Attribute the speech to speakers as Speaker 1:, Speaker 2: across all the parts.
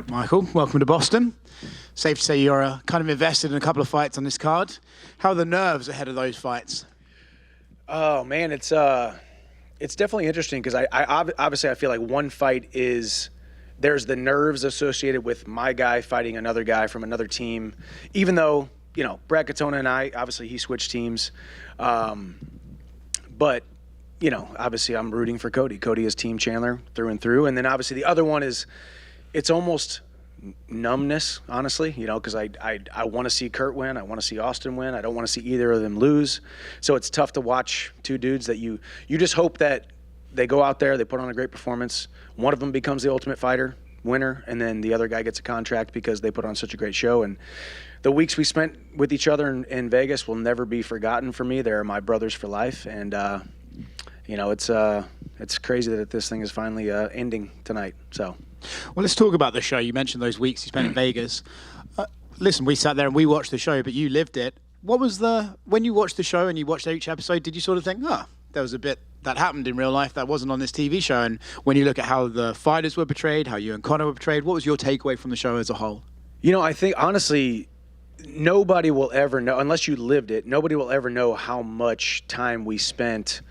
Speaker 1: Michael, welcome to Boston. Safe to say you're kind of invested in a couple of fights on this card. How are the nerves ahead of those fights?
Speaker 2: Oh man, it's definitely interesting because I obviously I feel like one fight is there's the nerves associated with my guy fighting another guy from another team, even though Brad Katona and I obviously he switched teams, but obviously I'm rooting for Cody. Cody is Team Chandler through and through, and then obviously the other one is it's almost numbness, honestly, because I want to see Kurt win. I want to see Austin win. I don't want to see either of them lose. So it's tough to watch two dudes that you just hope that they go out there, they put on a great performance. One of them becomes the Ultimate Fighter winner, and then the other guy gets a contract because they put on such a great show. And the weeks we spent with each other in Vegas will never be forgotten for me. They're my brothers for life. And, it's crazy that this thing is finally ending tonight. So.
Speaker 1: Well, let's talk about the show. You mentioned those weeks you spent in Vegas. Listen, we sat there and we watched the show, but you lived it. What was when you watched the show and you watched each episode, did you sort of think, there was a bit that happened in real life that wasn't on this TV show? And when you look at how the fighters were portrayed, how you and Conor were portrayed, what was your takeaway from the show as a whole?
Speaker 2: I think, honestly, nobody will ever know, unless you lived it, nobody will ever know how much time we spent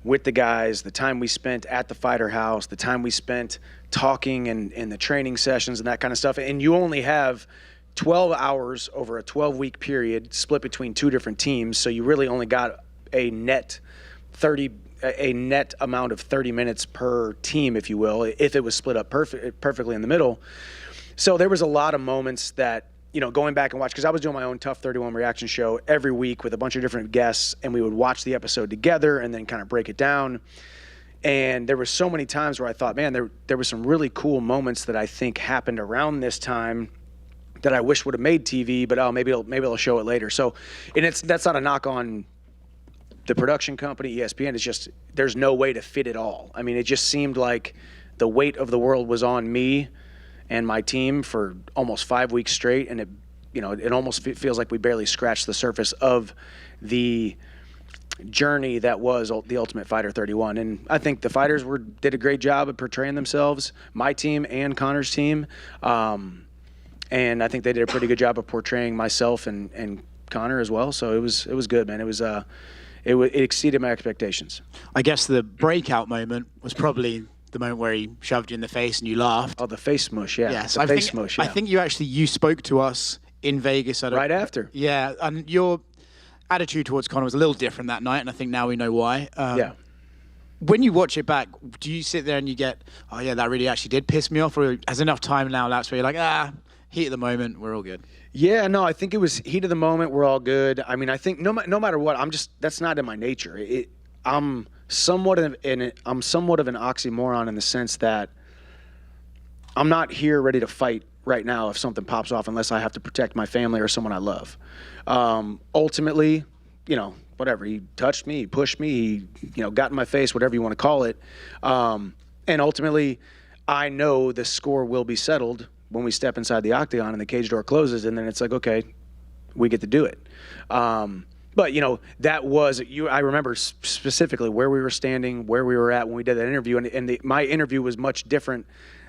Speaker 2: with the guys, the time we spent at the fighter house, the time we spent talking and the training sessions and that kind of stuff. And you only have 12 hours over a 12-week period split between two different teams. So you really only got a net amount of 30 minutes per team, if you will, if it was split up perfectly in the middle. So there was a lot of moments that, going back and watch, because I was doing my own Tough 31 reaction show every week with a bunch of different guests, and we would watch the episode together and then kind of break it down. And there were so many times where I thought, man, there were some really cool moments that I think happened around this time that I wish would have made TV, but maybe they'll show it later. So, and that's not a knock on the production company, ESPN. It's just there's no way to fit it all. I mean, it just seemed like the weight of the world was on me and my team for almost 5 weeks straight, and it almost feels like we barely scratched the surface of the journey that was the Ultimate Fighter 31. And I think the fighters did a great job of portraying themselves, my team and Conor's team, and I think they did a pretty good job of portraying myself and Conor as well. So it was good, man. It exceeded my expectations.
Speaker 1: I guess the breakout moment was probably the moment where he shoved you in the face and you laughed.
Speaker 2: Oh, the face smush, yeah.
Speaker 1: Yes,
Speaker 2: Smush, yeah.
Speaker 1: I think you spoke to us in Vegas
Speaker 2: right after.
Speaker 1: Yeah, and your attitude towards Conor was a little different that night, and I think now we know why.
Speaker 2: Yeah.
Speaker 1: When you watch it back, do you sit there and you get, oh yeah, that really actually did piss me off, or has enough time now lapsed where you're like, heat of the moment, we're all good? Yeah,
Speaker 2: no, I think it was heat of the moment, we're all good. I mean, I think no matter what, that's not in my nature. I'm somewhat of an oxymoron in the sense that I'm not here ready to fight right now if something pops off unless I have to protect my family or someone I love. Ultimately, whatever, he touched me, he pushed me, he got in my face, whatever you want to call it. And ultimately, I know the score will be settled when we step inside the octagon and the cage door closes, and then it's like, okay, we get to do it. But, that was I remember specifically where we were standing, where we were at when we did that interview. And my interview was much different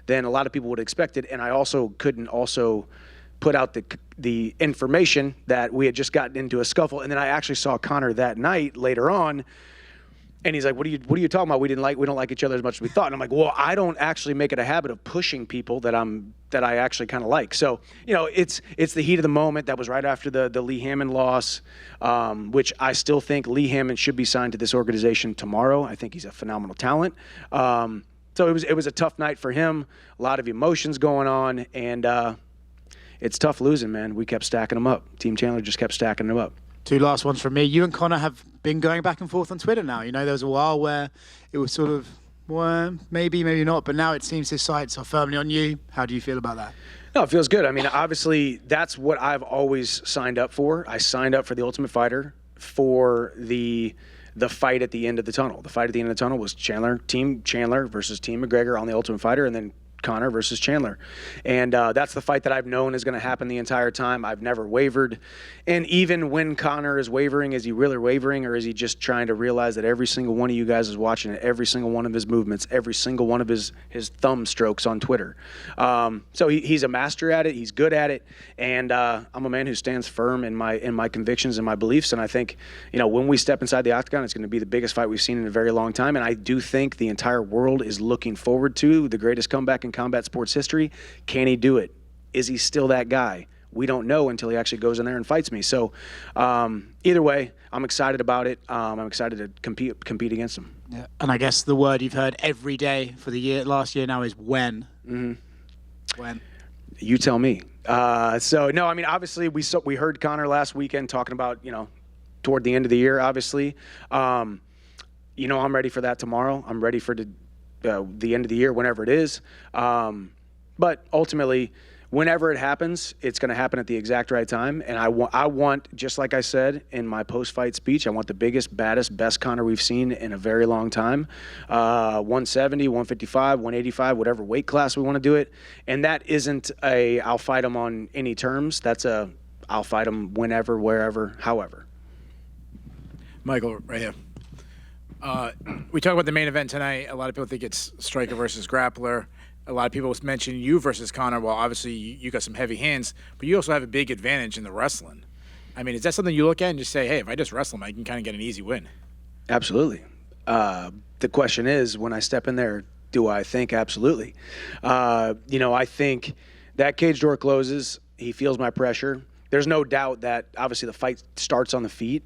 Speaker 2: than a lot of people would have expected. And I also couldn't put out the information that we had just gotten into a scuffle. And then I actually saw Conor that night later on. And he's like, what are you talking about? We don't like each other as much as we thought. And I'm like, well, I don't actually make it a habit of pushing people that I actually kind of like. So, it's the heat of the moment. That was right after the Lee Hammond loss, which I still think Lee Hammond should be signed to this organization tomorrow. I think he's a phenomenal talent. So it was a tough night for him, a lot of emotions going on, and it's tough losing, man. We kept stacking them up. Team Chandler just kept stacking them up.
Speaker 1: Two last ones from me. You and Conor have been going back and forth on Twitter now. There was a while where it was sort of, well, maybe not, but now it seems his sights are firmly on you. How do you feel about that?
Speaker 2: No, it feels good. I mean, obviously, that's what I've always signed up for. I signed up for the Ultimate Fighter for the fight at the end of the tunnel. The fight at the end of the tunnel was Team Chandler versus Team McGregor on the Ultimate Fighter, and then Conor versus Chandler. And that's the fight that I've known is going to happen the entire time. I've never wavered. And even when Conor is wavering, is he really wavering, or is he just trying to realize that every single one of you guys is watching it, every single one of his movements, every single one of his thumb strokes on Twitter? So he's a master at it. He's good at it. And I'm a man who stands firm in my convictions and my beliefs. And I think, when we step inside the octagon, it's going to be the biggest fight we've seen in a very long time. And I do think the entire world is looking forward to the greatest comeback in combat sports history. Can he do it? Is he still that guy? We don't know until he actually goes in there and fights me. So either way, I'm excited about it. I'm excited to compete against him.
Speaker 1: Yeah. And I guess the word you've heard every day for the last year now is when. Mm-hmm. When? You
Speaker 2: tell me. No, I mean, obviously we heard Conor last weekend talking about, toward the end of the year, obviously. I'm ready for that tomorrow. I'm ready for the end of the year, whenever it is. But ultimately, whenever it happens, it's going to happen at the exact right time. And I want, just like I said in my post-fight speech, I want the biggest, baddest, best Conor we've seen in a very long time. 170, 155, 185, whatever weight class we want to do it. And that isn't I'll fight him on any terms. That's I'll fight him whenever, wherever, however.
Speaker 3: Michael, right here. We talk about the main event tonight. A lot of people think it's striker versus grappler. A lot of people mention you versus Conor. Well, obviously you got some heavy hands, but you also have a big advantage in the wrestling. I mean, is that something you look at and just say, hey, if I just wrestle him, I can kind of get an easy win?
Speaker 2: Absolutely. The question is, when I step in there, do I think? Absolutely. I think that cage door closes. He feels my pressure. There's no doubt that obviously the fight starts on the feet.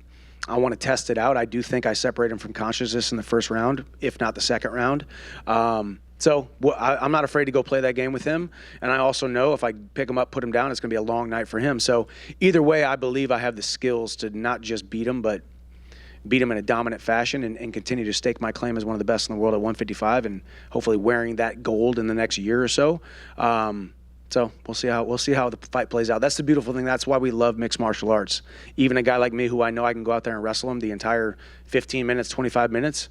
Speaker 2: I want to test it out. I do think I separate him from consciousness in the first round, if not the second round. I'm not afraid to go play that game with him. And I also know if I pick him up, put him down, it's going to be a long night for him. So either way, I believe I have the skills to not just beat him, but beat him in a dominant fashion and continue to stake my claim as one of the best in the world at 155 and hopefully wearing that gold in the next year or so. So we'll see how the fight plays out. That's the beautiful thing. That's why we love mixed martial arts. Even a guy like me who I know I can go out there and wrestle him the entire 15 minutes, 25 minutes,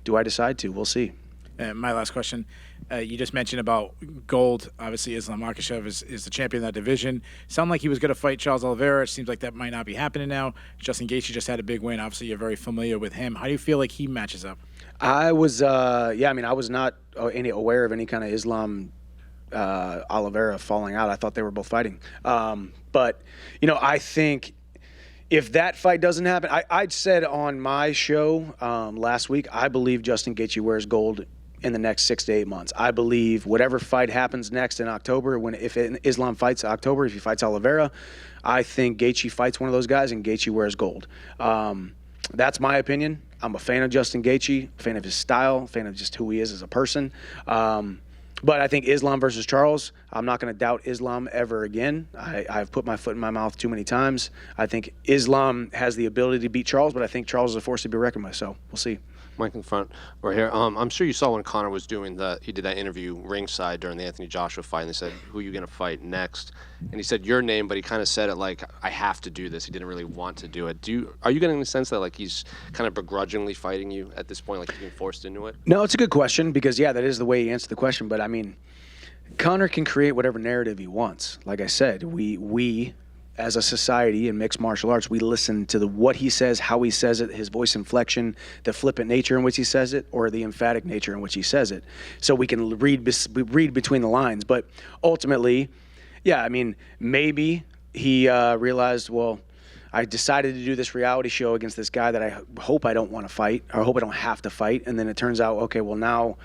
Speaker 2: do I decide to? We'll see.
Speaker 3: My last question. You just mentioned about gold. Obviously, Islam Makhachev is the champion of that division. Sounded like he was going to fight Charles Oliveira. It seems like that might not be happening now. Justin Gaethje just had a big win. Obviously, you're very familiar with him. How do you feel like he matches up?
Speaker 2: I was not aware of any kind of Islam Oliveira falling out. I thought they were both fighting. But I think if that fight doesn't happen, I said on my show last week, I believe Justin Gaethje wears gold in the next 6 to 8 months. I believe whatever fight happens next in October, if Islam fights October, if he fights Oliveira, I think Gaethje fights one of those guys and Gaethje wears gold. That's my opinion. I'm a fan of Justin Gaethje, a fan of his style, a fan of just who he is as a person. But I think Islam versus Charles, I'm not going to doubt Islam ever again. I've put my foot in my mouth too many times. I think Islam has the ability to beat Charles, but I think Charles is a force to be reckoned with, so we'll see.
Speaker 4: Mike in front right here. I'm sure you saw when Conor was doing he did that interview ringside during the Anthony Joshua fight, and they said, who are you going to fight next? And he said your name, but he kind of said it like, I have to do this. He didn't really want to do it. Are you getting the sense that like he's kind of begrudgingly fighting you at this point, like he's being forced into it?
Speaker 2: No, it's a good question because, yeah, that is the way he answered the question. But, I mean, Conor can create whatever narrative he wants. Like I said, we as a society in mixed martial arts, we listen to what he says, how he says it, his voice inflection, the flippant nature in which he says it, or the emphatic nature in which he says it. So we can read between the lines. But ultimately, yeah, I mean, maybe he realized, well, I decided to do this reality show against this guy that I hope I don't want to fight, or I hope I don't have to fight. And then it turns out, okay, well, now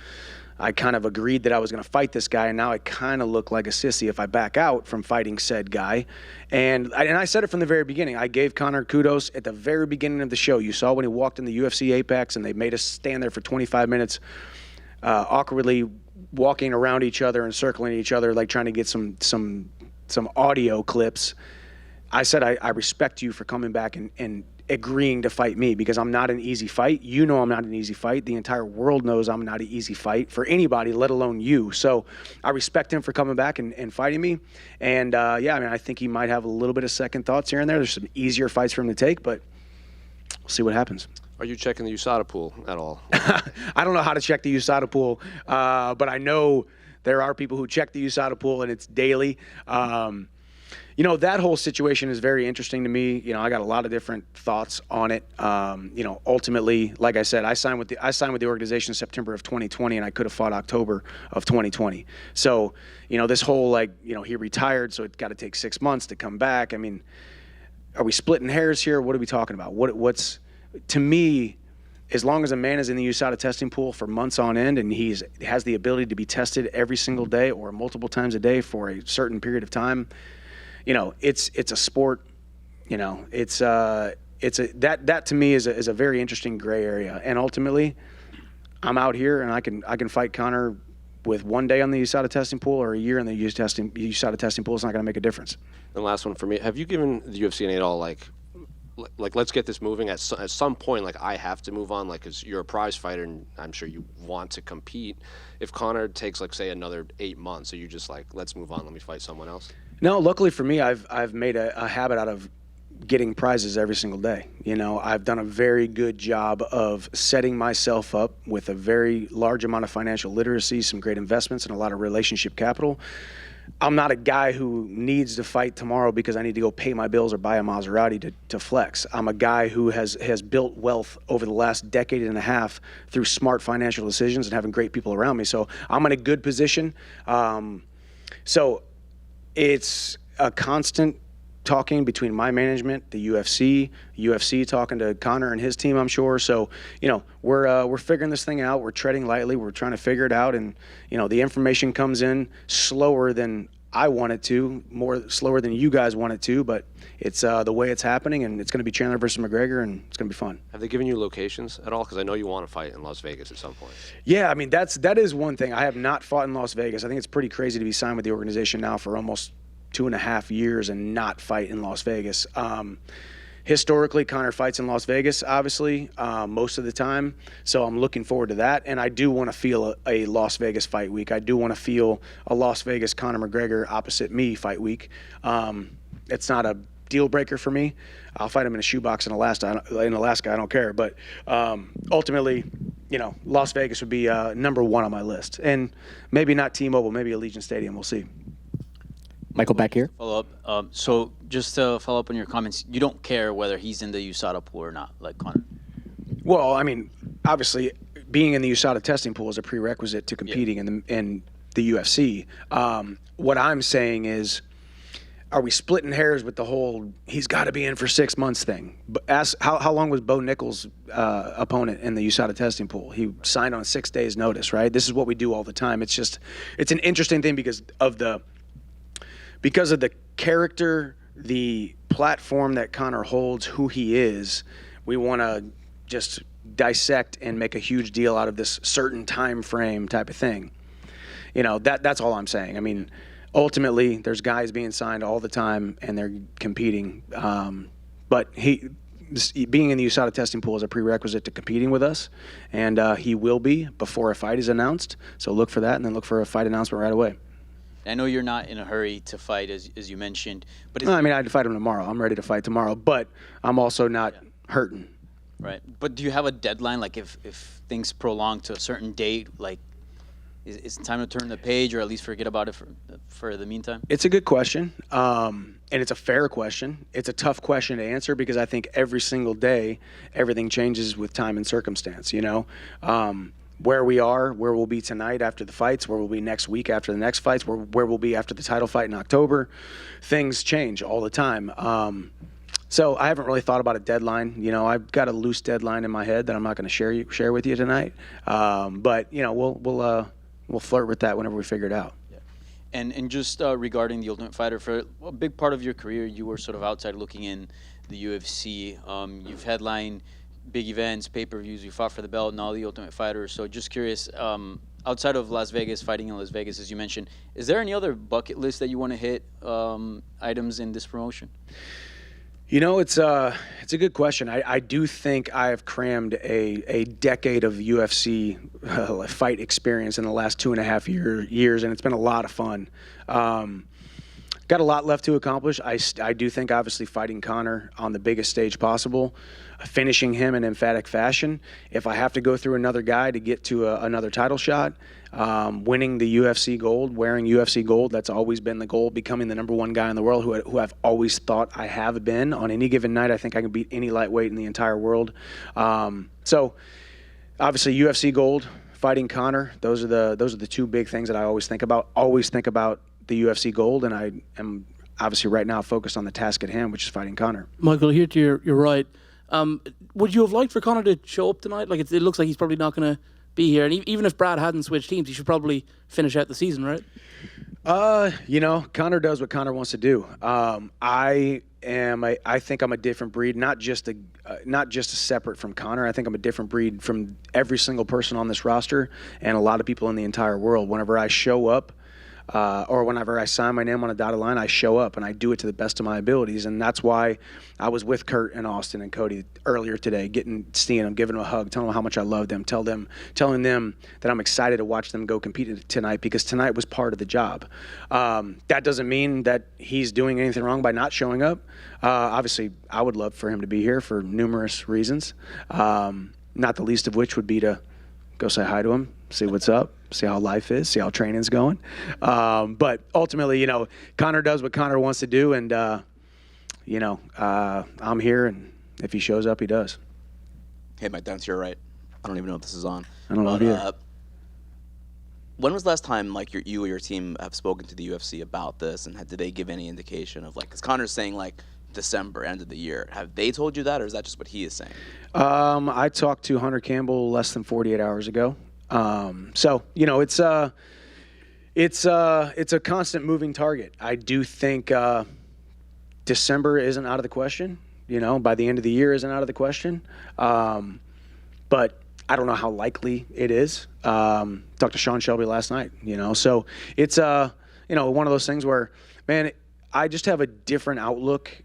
Speaker 2: I kind of agreed that I was going to fight this guy, and now I kind of look like a sissy if I back out from fighting said guy. And I said it from the very beginning. I gave Conor kudos at the very beginning of the show. You saw when he walked in the UFC Apex, and they made us stand there for 25 minutes, awkwardly walking around each other and circling each other, like trying to get some audio clips. I said, I respect you for coming back and agreeing to fight me because I'm not an easy fight. You know I'm not an easy fight. The entire world knows I'm not an easy fight for anybody, let alone you. So I respect him for coming back and fighting me. And, yeah, I mean, I think he might have a little bit of second thoughts here and there. There's some easier fights for him to take, but we'll see what happens.
Speaker 4: Are you checking the USADA pool at all?
Speaker 2: I don't know how to check the USADA pool, but I know There are people who check the USADA pool, and it's daily. That whole situation is very interesting to me. I got a lot of different thoughts on it. Ultimately, like I said, I signed with the organization in September of 2020, and I could have fought October of 2020. So, this whole he retired, so it's got to take 6 months to come back. I mean, are we splitting hairs here? What are we talking about? What's to me? As long as a man is in the USADA testing pool for months on end, and he has the ability to be tested every single day or multiple times a day for a certain period of time, it's a sport. That to me is a very interesting gray area. And ultimately, I'm out here and I can fight Conor with 1 day on the USADA testing pool or a year in the USADA testing pool. It's not going to make a difference.
Speaker 4: And last one for me: have you given the UFC an 8 all like let's get this moving at some point? Like, I have to move on, because you're a prize fighter and I'm sure you want to compete. If Conor takes say another 8 months, are you just let's move on, let me fight someone else?
Speaker 2: No, luckily for me, I've made a habit out of getting prizes every single day. I've done a very good job of setting myself up with a very large amount of financial literacy, some great investments, and a lot of relationship capital. I'm not a guy who needs to fight tomorrow because I need to go pay my bills or buy a Maserati to flex. I'm a guy who has built wealth over the last decade and a half through smart financial decisions and having great people around me. So I'm in a good position. So it's a constant talking between my management, the UFC talking to Conor and his team, I'm sure. So, we're figuring this thing out. We're treading lightly. We're trying to figure it out. And, the information comes in slower than I want it to, more slower than you guys want it to, but it's the way it's happening, and it's going to be Chandler versus McGregor, and it's going to be fun.
Speaker 4: Have they given you locations at all? Because I know you want to fight in Las Vegas at some point.
Speaker 2: Yeah, I mean, that is one thing. I have not fought in Las Vegas. I think it's pretty crazy to be signed with the organization now for almost 2.5 years and not fight in Las Vegas. Historically, Conor fights in Las Vegas, obviously, most of the time. So I'm looking forward to that. And I do want to feel a Las Vegas fight week. I do want to feel a Las Vegas Conor McGregor opposite me fight week. It's not a deal breaker for me. I'll fight him in a shoebox in Alaska. I don't care. But ultimately, Las Vegas would be number one on my list. And maybe not T-Mobile, maybe Allegiant Stadium. We'll see.
Speaker 5: Michael, back here.
Speaker 6: Follow up. So just to follow up on your comments, you don't care whether he's in the USADA pool or not, like Conor?
Speaker 2: Well, I mean, obviously, being in the USADA testing pool is a prerequisite to competing in the UFC. What I'm saying is, are we splitting hairs with the whole he's got to be in for 6 months thing? But how long was Bo Nickel's opponent in the USADA testing pool? He signed on 6 days' notice, right? This is what we do all the time. It's an interesting thing because of the character, the platform that Conor holds, who he is. We want to just dissect and make a huge deal out of this certain time frame type of thing. That's all I'm saying. I mean, ultimately, there's guys being signed all the time and they're competing. But being in the USADA testing pool is a prerequisite to competing with us, and he will be before a fight is announced. So look for that, and then look for a fight announcement right away.
Speaker 6: I know you're not in a hurry to fight, as you mentioned. But
Speaker 2: I'd fight him tomorrow. I'm ready to fight tomorrow, but I'm also not hurting.
Speaker 6: Right. But do you have a deadline? Like if things prolong to a certain date, is it time to turn the page or at least forget about it for the meantime? It's
Speaker 2: a good question, and it's a fair question. It's a tough question to answer because I think every single day everything changes with time and circumstance, where we are, where we'll be tonight after the fights, where we'll be next week after the next fights, where we'll be after the title fight in October. Things change all the time. So I haven't really thought about a deadline. I've got a loose deadline in my head that I'm not going to share with you tonight. But we'll flirt with that whenever we figure it out.
Speaker 6: Yeah. And just regarding the Ultimate Fighter, for a big part of your career, you were sort of outside looking in the UFC. You've headlined big events, pay-per-views, you fought for the belt, and all the Ultimate Fighter. So just curious, outside of Las Vegas, fighting in Las Vegas, as you mentioned, is there any other bucket list that you want to hit, items in this promotion?
Speaker 2: It's a good question. I do think I have crammed a decade of UFC fight experience in the last 2.5 years, and it's been a lot of fun. Got a lot left to accomplish. I do think, obviously, fighting Conor on the biggest stage possible, finishing him in emphatic fashion. If I have to go through another guy to get to another title shot, winning the UFC gold, wearing UFC gold. That's always been the goal. Becoming the number one guy in the world, who I've always thought I have been. On any given night, I think I can beat any lightweight in the entire world. So obviously UFC gold, fighting Conor. Those are the two big things that I always think about. Always think about the UFC gold, and I am obviously right now focused on the task at hand, which is fighting Conor.
Speaker 7: Michael, here to your right. Would you have liked for Conor to show up tonight? Like it looks like he's probably not going to be here, and even if Brad hadn't switched teams, he should probably finish out the season, right?
Speaker 2: Conor does what Conor wants to do. I think I'm a different breed, not just a separate from Conor. I think I'm a different breed from every single person on this roster and a lot of people in the entire world. Whenever I show up, or whenever I sign my name on a dotted line, I show up and I do it to the best of my abilities. And that's why I was with Kurt and Austin and Cody earlier today, seeing them, giving them a hug, telling them how much I love them, telling them that I'm excited to watch them go compete tonight, because tonight was part of the job. That doesn't mean that he's doing anything wrong by not showing up. Obviously, I would love for him to be here for numerous reasons, not the least of which would be to go say hi to him, see what's up, see how life is, see how training's going. But ultimately, Conor does what Conor wants to do, and, I'm here, and if he shows up, he does.
Speaker 8: Hey, Mike, down to your right. I don't even know if this is on.
Speaker 2: I don't know either.
Speaker 8: When was the last time, you or your team have spoken to the UFC about this, and did they give any indication of, because Conor's saying, December, end of the year. Have they told you that, or is that just what he is saying?
Speaker 2: I talked to Hunter Campbell less than 48 hours ago. So it's a constant moving target. I do think December isn't out of the question. By the end of the year isn't out of the question. But I don't know how likely it is. Talked to Sean Shelby last night. So it's one of those things where, man, I just have a different outlook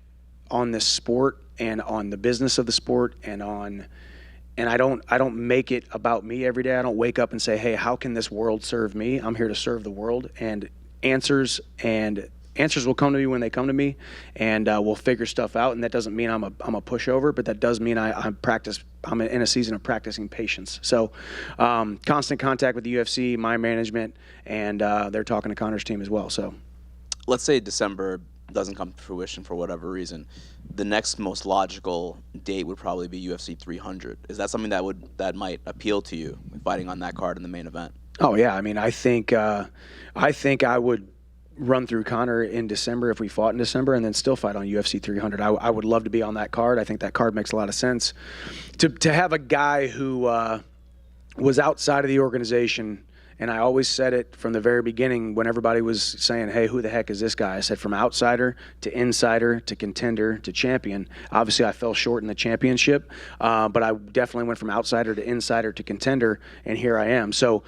Speaker 2: on this sport and on the business of the sport, and I don't make it about me every day. I don't wake up and say, hey, how can this world serve me? I'm here to serve the world, and answers will come to me when they come to me, and we'll figure stuff out. And that doesn't mean I'm a pushover, but that does mean I'm in a season of practicing patience. So constant contact with the UFC, my management, and they're talking to Conor's team as well. So
Speaker 8: let's say December doesn't come to fruition for whatever reason. The next most logical date would probably be UFC 300. Is that something that might appeal to you, fighting on that card in the main event?
Speaker 2: Oh yeah, I mean, I think I would run through Conor in December if we fought in December, and then still fight on UFC 300. I would love to be on that card. I think that card makes a lot of sense. To have a guy who was outside of the organization. And I always said it from the very beginning when everybody was saying, hey, who the heck is this guy? I said, from outsider to insider to contender to champion. Obviously, I fell short in the championship, but I definitely went from outsider to insider to contender, and here I am. So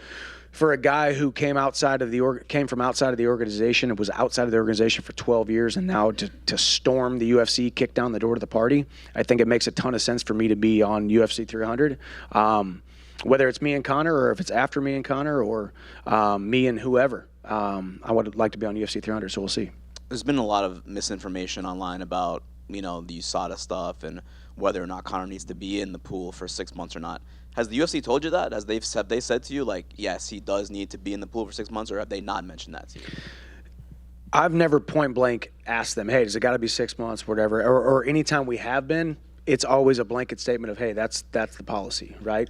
Speaker 2: for a guy who came from outside of the organization and was outside of the organization for 12 years, and now to storm the UFC, kick down the door to the party, I think it makes a ton of sense for me to be on UFC 300. Whether it's me and Conor, or if it's after me and Conor, or me and whoever, I would like to be on UFC 300, so we'll see.
Speaker 8: There's been a lot of misinformation online about, the USADA stuff and whether or not Conor needs to be in the pool for 6 months or not. Has the UFC told you that? Have they said to you, yes, he does need to be in the pool for 6 months, or have they not mentioned that to you?
Speaker 2: I've never point blank asked them, hey, does it got to be 6 months, whatever, or anytime we have been, it's always a blanket statement of, hey, that's the policy, right?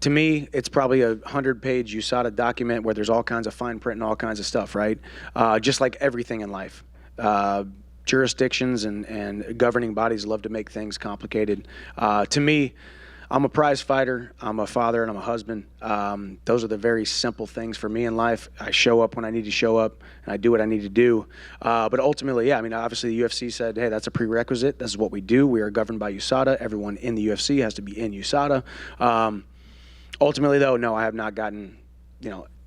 Speaker 2: To me, it's probably a 100-page USADA document where there's all kinds of fine print and all kinds of stuff, right? Just like everything in life. Jurisdictions and governing bodies love to make things complicated. To me, I'm a prize fighter, I'm a father, and I'm a husband. Those are the very simple things for me in life. I show up when I need to show up, and I do what I need to do. But ultimately, yeah, obviously the UFC said, hey, that's a prerequisite. This is what we do. We are governed by USADA. Everyone in the UFC has to be in USADA. Ultimately, though, no, I have not gotten,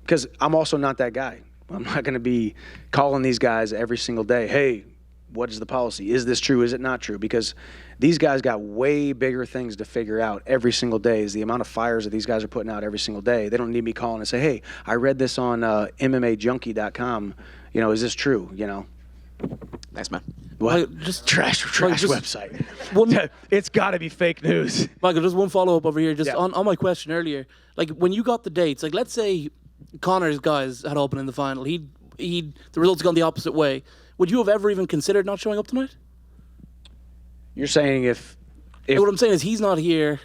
Speaker 2: because I'm also not that guy. I'm not going to be calling these guys every single day, hey, what is the policy? Is this true? Is it not true? Because these guys got way bigger things to figure out every single day. Is the amount of fires that these guys are putting out every single day. They don't need me calling and say, hey, I read this on MMAJunkie.com. Is this true?
Speaker 8: Thanks, man.
Speaker 2: What?
Speaker 7: Just
Speaker 2: trash website. It's got to be fake news.
Speaker 7: Michael, just one follow-up over here. Just
Speaker 2: Yeah.
Speaker 7: on my question earlier. When you got the dates, let's say Conor's guys had opened in the final. The results had gone the opposite way. Would you have ever even considered not showing up tonight?
Speaker 2: You're saying if
Speaker 7: What I'm saying is he's not here.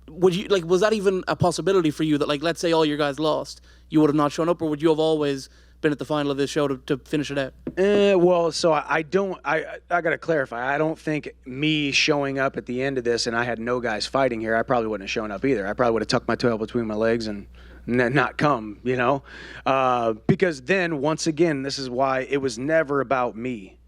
Speaker 7: Would you was that even a possibility for you that let's say all your guys lost, you would have not shown up, or would you have always been at the final of this show to finish it out?
Speaker 2: Well, so I got to clarify. I don't think me showing up at the end of this and I had no guys fighting here, I probably wouldn't have shown up either. I probably would have tucked my tail between my legs and not come, because then once again, this is why it was never about me.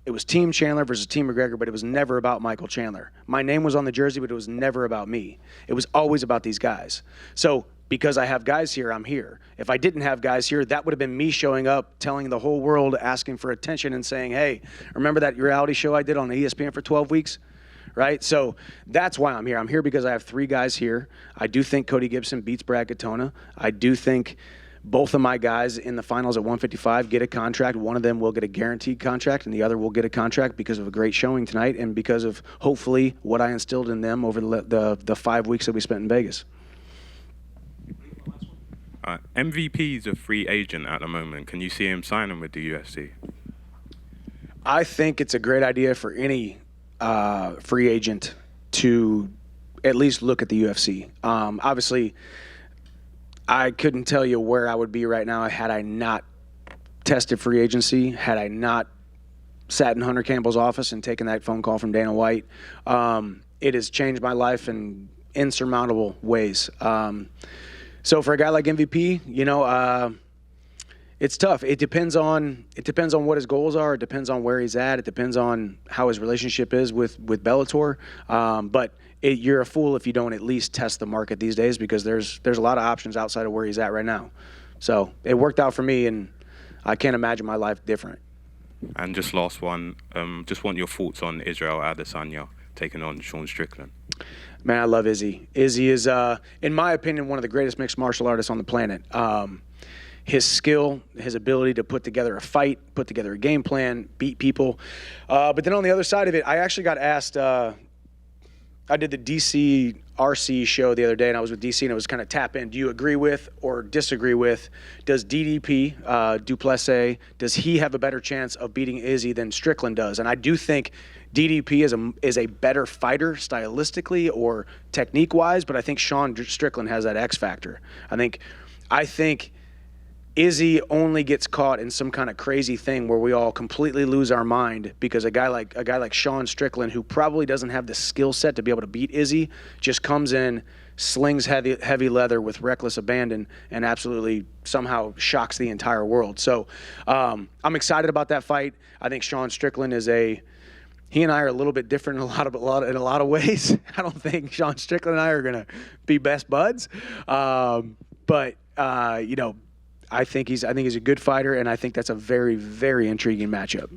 Speaker 2: It was Team Chandler versus Team McGregor, but it was never about Michael Chandler. My name was on the jersey, but it was never about me. It was always about these guys. So because I have guys here, I'm here. If I didn't have guys here, that would have been me showing up, telling the whole world, asking for attention and saying, hey, remember that reality show I did on ESPN for 12 weeks? Right? So that's why I'm here. I'm here because I have 3 guys here. I do think Cody Gibson beats Brad Katona. I do think both of my guys in the finals at 155 get a contract. One of them will get a guaranteed contract, and the other will get a contract because of a great showing tonight and because of, hopefully, what I instilled in them over the 5 weeks that we spent in Vegas.
Speaker 9: MVP is a free agent at the moment. Can you see him signing with the UFC?
Speaker 2: I think it's a great idea for any free agent to at least look at the UFC. Obviously, I couldn't tell you where I would be right now had I not tested free agency, had I not sat in Hunter Campbell's office and taken that phone call from Dana White. It has changed my life in insurmountable ways. So for a guy like MVP, it's tough. It depends on what his goals are. It depends on where he's at. It depends on how his relationship is with Bellator. But you're a fool if you don't at least test the market these days, because there's a lot of options outside of where he's at right now. So it worked out for me, and I can't imagine my life different.
Speaker 9: And just last one, just want your thoughts on Israel Adesanya taking on Sean Strickland.
Speaker 2: Man, I love Izzy. Izzy is, in my opinion, one of the greatest mixed martial artists on the planet. His skill, his ability to put together a fight, put together a game plan, beat people. But then on the other side of it, I actually got asked, I did the DC RC show the other day, and I was with DC, and it was kind of tap in. Do you agree with or disagree with, does DDP, Duplessis, does he have a better chance of beating Izzy than Strickland does? And I do think DDP is a better fighter stylistically or technique-wise, but I think Sean Strickland has that X factor. I think Izzy only gets caught in some kind of crazy thing where we all completely lose our mind because a guy like Sean Strickland, who probably doesn't have the skill set to be able to beat Izzy, just comes in, slings heavy leather with reckless abandon, and absolutely somehow shocks the entire world. So I'm excited about that fight. I think Sean Strickland he and I are a little bit different in a lot of ways. I don't think Sean Strickland and I are gonna be best buds, but I think he's a good fighter, and I think that's a very, very intriguing matchup.